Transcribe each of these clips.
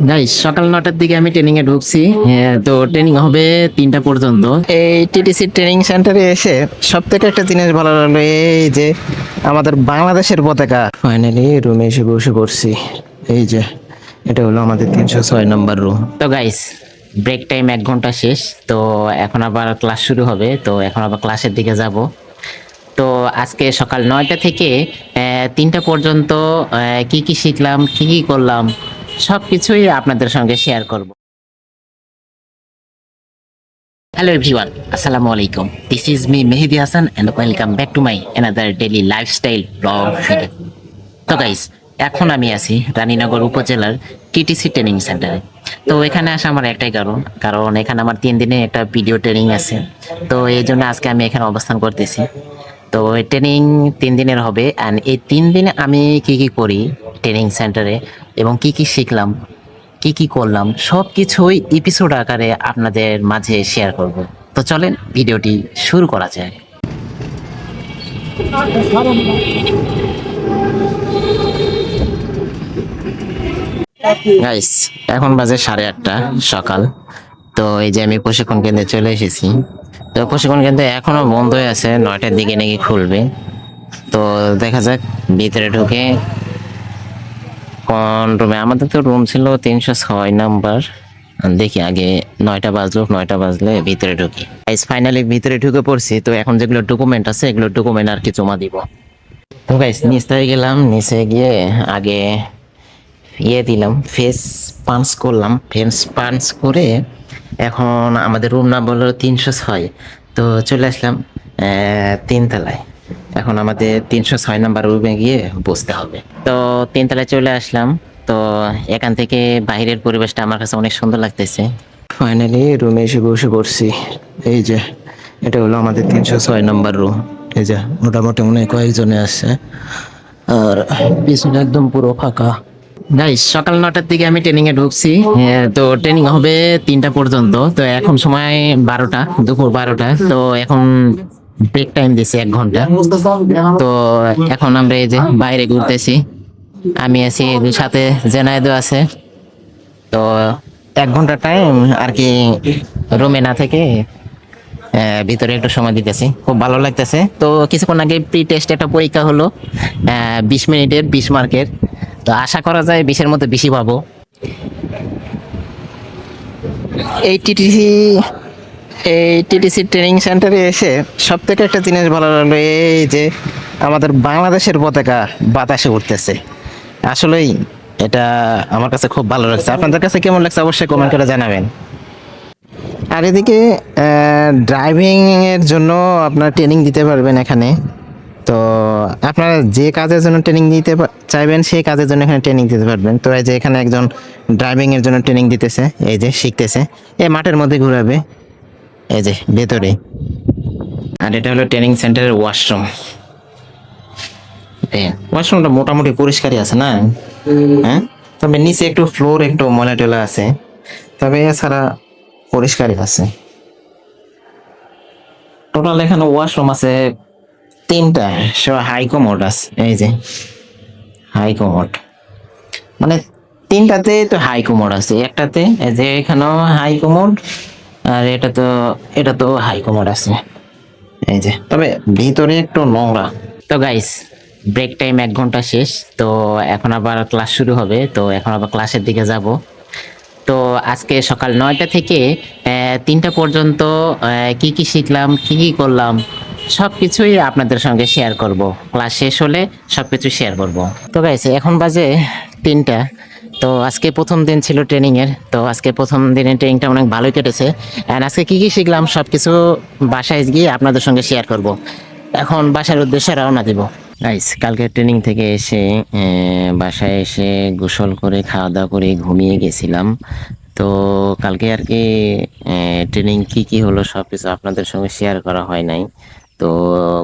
Guys সকাল 9টার দিকে আমি ট্রেনিং এ ঢুকছি। তো ট্রেনিং হবে 3টা পর্যন্ত। এই টিটিসি ট্রেনিং সেন্টারে এসে সব থেকে একটা জিনিস ভালো লাগলো, এই যে আমাদের বাংলাদেশের পতাকা। ফাইনালি রুমে এসে বসে পড়ছি। এই যে এটা হলো আমাদের 306 নম্বর রুম। তো গাইস ব্রেক টাইম 1 ঘন্টা শেষ। তো এখন আবার ক্লাস শুরু হবে, তো এখন আবার ক্লাসের দিকে যাব। তো আজকে সকাল 9টা থেকে 3টা পর্যন্ত কি কি শিখলাম, কি কি করলাম, সবকিছুই আপনাদের সঙ্গে শেয়ার করব। হ্যালো এভরিওয়ান, আসসালামু আলাইকুম। This is me Mehedi Hasan and welcome back to my another daily lifestyle blog video. তো গাইস এখন আমি আছি রানীনগর উপজেলার টিটিসি ট্রেনিং সেন্টারে। তো এখানে আসা আমার একটাই কারণ, কারণ এখানে আমার 3 দিনে একটা ভিডিও ট্রেনিং আছে। তো এই জন্য আজকে আমি এখানে অবস্থান করতেছি। তো এই ট্রেনিং 3 দিনের হবে, অ্যান্ড এই 3 দিনে আমি কি কি করি ট্রেনিং সেন্টারে এবং কি কি শিখলাম, কি কি করলাম, সব কিছুই এপিসোড আকারে আপনাদের মাঝে শেয়ার করব। তো চলেন ভিডিওটি শুরু করা যায়। গাইস এখন বাজে 8:30 সকাল। তো এই যে আমি প্রশিক্ষণ কেন্দ্রে চলে এসেছি। তো প্রশিক্ষণ কেন্দ্রে এখনো বন্ধ হয়ে আছে, 9টার দিকে নাকি খুলবে। তো দেখা যাক ভিতরে ঢুকে কোন রুমে। আমাদের তো রুম ছিল 306 নম্বর। দেখি আগে 9টা বাজলো, 9টা বাজলে ভিতরে ঢুকি। গাইস ফাইনালি ভিতরে ঢুকে পড়ছি। তো এখন যেগুলো ডকুমেন্ট আছে এগুলো ডকুমেন্ট আর কি জমা দিব। তো গাইস নিচে গেলাম, নিচে গিয়ে আগে দিলাম, ফেস পাঞ্চ করলাম। ফেস পাঞ্চ করে এখন আমাদের রুম নাম্বার হলো 306। তো চলে আসলাম 3 তলায়। এখন আমাদের 306 নম্বর রুমে গিয়ে বসতে হবে। তো 3 তলায় চলে আসলাম। তো এখান থেকে বাইরের পরিবেশটা আমার কাছে অনেক সুন্দর লাগতেছে। ফাইনালি রুমে এসে বসে পড়ছি। এই যে এটা হলো আমাদের 306 নম্বর রুম। এই যে মোটামুটি মনে হয় কয়েকজনে আসছে, আর পিছনে একদম পুরো ফাঁকা। গাইস সকাল 9টার দিকে আমি ট্রেনিং এ ঢুকছি। তো ট্রেনিং হবে 3টা পর্যন্ত। তো এখন সময় 12টা, দুপুর 12টা। তো এখন ব্রেক টাইম দিছে 1 ঘন্টা। তো এখন আমরা এই যে বাইরে ঘুরতেছি। আমি আছি, সাথে জেনায়েদও আছে। তো 1 ঘন্টা টাইম আর কি রুমে না থেকে ভিতরে একটু সময় দিতেছি, খুব ভালো লাগতেছে। তো কিছুক্ষণ আগে প্রি টেস্ট একটা পরীক্ষা হলো, 20 মিনিটের 20 মার্কের। তো আশা করা যায় 20-এর মধ্যে বেশি পাবো। এই টিটিসি এই টিটিসি ট্রেনিং সেন্টারে এসে সব থেকে একটা জিনিস ভালো লাগলো, এই যে আমাদের বাংলাদেশের পতাকা বাতাসে উঠতেছে। আসলেই এটা আমার কাছে খুব ভালো লাগছে। আপনাদের কাছে কেমন লাগছে অবশ্যই কমেন্ট করে জানাবেন। আর এদিকে ড্রাইভিং এর জন্য আপনার ট্রেনিং দিতে পারবেন এখানে। তো আপনারা যে কাজের জন্য ট্রেনিং নিতে চাইবেন সেই কাজের জন্য এখানে ট্রেনিং দিতে পারবেন। তো এই যে এখানে একজন ড্রাইভিং এর জন্য ট্রেনিং দিতেছে, এই যে শিখতেছে। এই মাঠের মধ্যে ঘোরাবে, এই যে ভেতরে। আর এটা হলো ট্রেনিং সেন্টারের ওয়াশরুম। ওয়াশরুমটা মোটামুটি পরিষ্কারই আছে না? হ্যাঁ, তবে নিচে একটু ফ্লোর একটু ময়লা টলা আছে, তবে এছাড়া পরিষ্কারই আছে। টোটাল এখানে ওয়াশরুম আছে 3টা, সব হাই কমোড আছে। এই যে হাই কমোড, মানে 3টাতে তো হাই কমোড আছে, একটাতে এই যে এখানেও হাই কমোড, আর এটা তো হাই কমোড আছে। এই যে তবে ভিতরে একটু নোংরা। তো গাইস ব্রেক টাইম 1 ঘন্টা শেষ। তো এখন আবার ক্লাস শুরু হবে, তো এখন আবার ক্লাসের দিকে যাব। তো আজকে সকাল 9টা থেকে 3টা পর্যন্ত কি কি শিখলাম, কি কি করলাম, সবকিছুই আপনাদের সঙ্গে শেয়ার করব। ক্লাস শেষ হলে সবকিছু শেয়ার করব। তো গাইস এখন বাজে 3টা। তো আজকে প্রথম দিন ছিল ট্রেনিং এর। তো আজকে প্রথম দিনের ট্রেনিংটা অনেক ভালোই কেটেছে। এন্ড আজকে কি কি শিখলাম সবকিছু বাসায় গিয়ে আপনাদের সঙ্গে শেয়ার করব। এখন বাসার উদ্দেশ্যে রওনা দিব। গাইস কালকে ট্রেনিং থেকে এসে বাসায় এসে গোসল করে খাওয়া দাওয়া করে ঘুমিয়ে গেছিলাম। তো কালকে আর কি ট্রেনিং কি কি হলো সব কিছু আপনাদের সঙ্গে শেয়ার করা হয় নাই। তো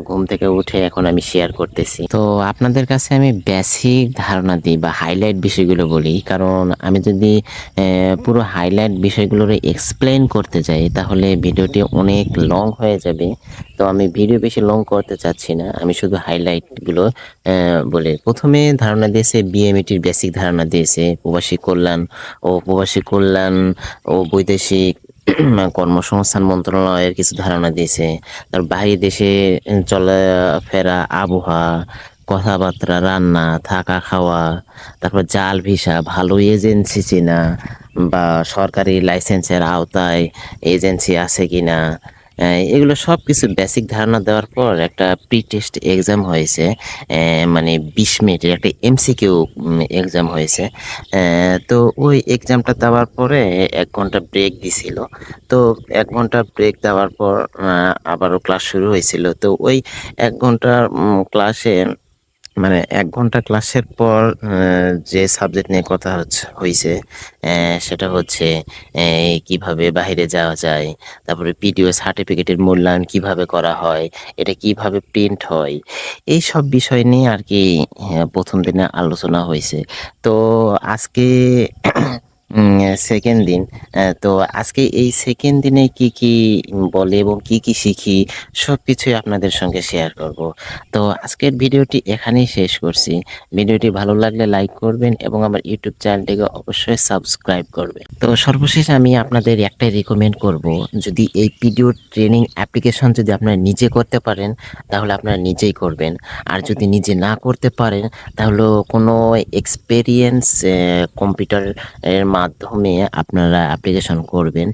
ঘুম থেকে উঠে এখন আমি শেয়ার করতেছি। তো আপনাদের কাছে আমি বেসিক ধারণা দিই বা হাইলাইট বিষয়গুলো বলি, কারণ আমি যদি পুরো হাইলাইট বিষয়গুলোর এক্সপ্লেন করতে যাই তাহলে ভিডিওটি অনেক লং হয়ে যাবে। তো আমি ভিডিও বেশি লং করতে চাচ্ছি না, আমি শুধু হাইলাইটগুলো বলে প্রথমে ধারণা দিয়েছে বিএমইটির বেসিক ধারণা দিয়েছে, প্রবাসী কল্যাণ ও বৈদেশিক কর্মসংস্থান মন্ত্রণালয়ের কিছু ধারণা দিয়েছে। তার বাইরে দেশে চলাফেরা, আবহাওয়া, কথাবার্তা, রান্না, থাকা খাওয়া, তারপর জাল ভিসা, ভালো এজেন্সি চেনা বা সরকারি লাইসেন্সের আওতায় এজেন্সি আছে কিনা, এগুলো সব কিছু বেসিক ধারণা দেওয়ার পর একটা প্রি টেস্ট এক্সাম হয়েছে। মানে 20 মিনিটের একটা এমসিকিউ এক্সাম হয়েছে। তো ওই এক্সামটা দেওয়ার পরে 1 ঘন্টা ব্রেক দিছিল। তো 1 ঘন্টা ব্রেক দেওয়ার পর আবারও ক্লাস শুরু হয়েছিল। তো ওই 1 ঘন্টার ক্লাসে মানে 1 ঘন্টা ক্লাসের পর যে সাবজেক্ট নিয়ে কথা হইছে, সেটা হচ্ছে কিভাবে বাহিরে যাওয়া যায়, তারপরে পিডিও সার্টিফিকেটের মূল্যায়ন কিভাবে করা হয়, এটা কিভাবে প্রিন্ট হয়, এই সব বিষয় নিয়ে আর কি প্রথম দিনে আলোচনা হয়েছে। তো আজকে সেকেন্ড দিন। তো আজকে এই সেকেন্ড দিনে কি কি বলে এবং কি কি শিখি সবকিছুই আপনাদের সঙ্গে শেয়ার করব। তো আজকের ভিডিওটি এখানেই শেষ করছি। ভিডিওটি ভালো লাগলে লাইক করবেন এবং আমার ইউটিউব চ্যানেলটিকে অবশ্যই সাবস্ক্রাইব করবেন। তো সর্বশেষ আমি আপনাদের একটাই রিকমেন্ড করব, যদি এই ভিডিও ট্রেনিং অ্যাপ্লিকেশন যদি আপনারা নিজে করতে পারেন তাহলে আপনারা নিজেই করবেন। আর যদি নিজে না করতে পারেন তাহলে কোনো এক্সপেরিয়েন্স কম্পিউটার এর মাধ্যমে আপনারা অ্যাপ্লিকেশন করবেন।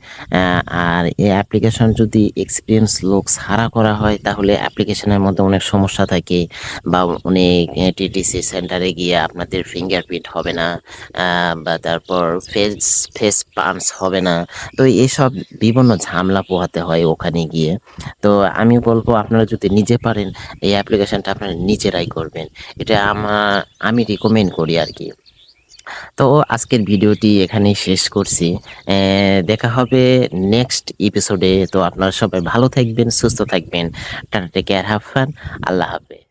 আর এই অ্যাপ্লিকেশন যদি এক্সপিরিয়েন্স লোক ছাড়া করা হয় তাহলে অ্যাপ্লিকেশনের মধ্যে অনেক সমস্যা থাকে বা অনেক টিটিসি সেন্টারে গিয়ে আপনাদের ফিঙ্গারপ্রিন্ট হবে না, বা তারপর ফেস ফেস পাঞ্চ হবে না। তো এসব বিভিন্ন ঝামেলা পোহাতে হয় ওখানে গিয়ে। তো আমি বলবো আপনারা যদি নিজে পারেন এই অ্যাপ্লিকেশনটা আপনারা নিজেরাই করবেন, এটা আমি রিকমেন্ড করি আর কি। তো আজকের ভিডিওটি এখানেই শেষ করছি। দেখা হবে নেক্সট এপিসোডে। তো আপনারা সবাই ভালো থাকবেন, সুস্থ থাকবেন। Tata, take care, have fun. আল্লাহ হাফেজ।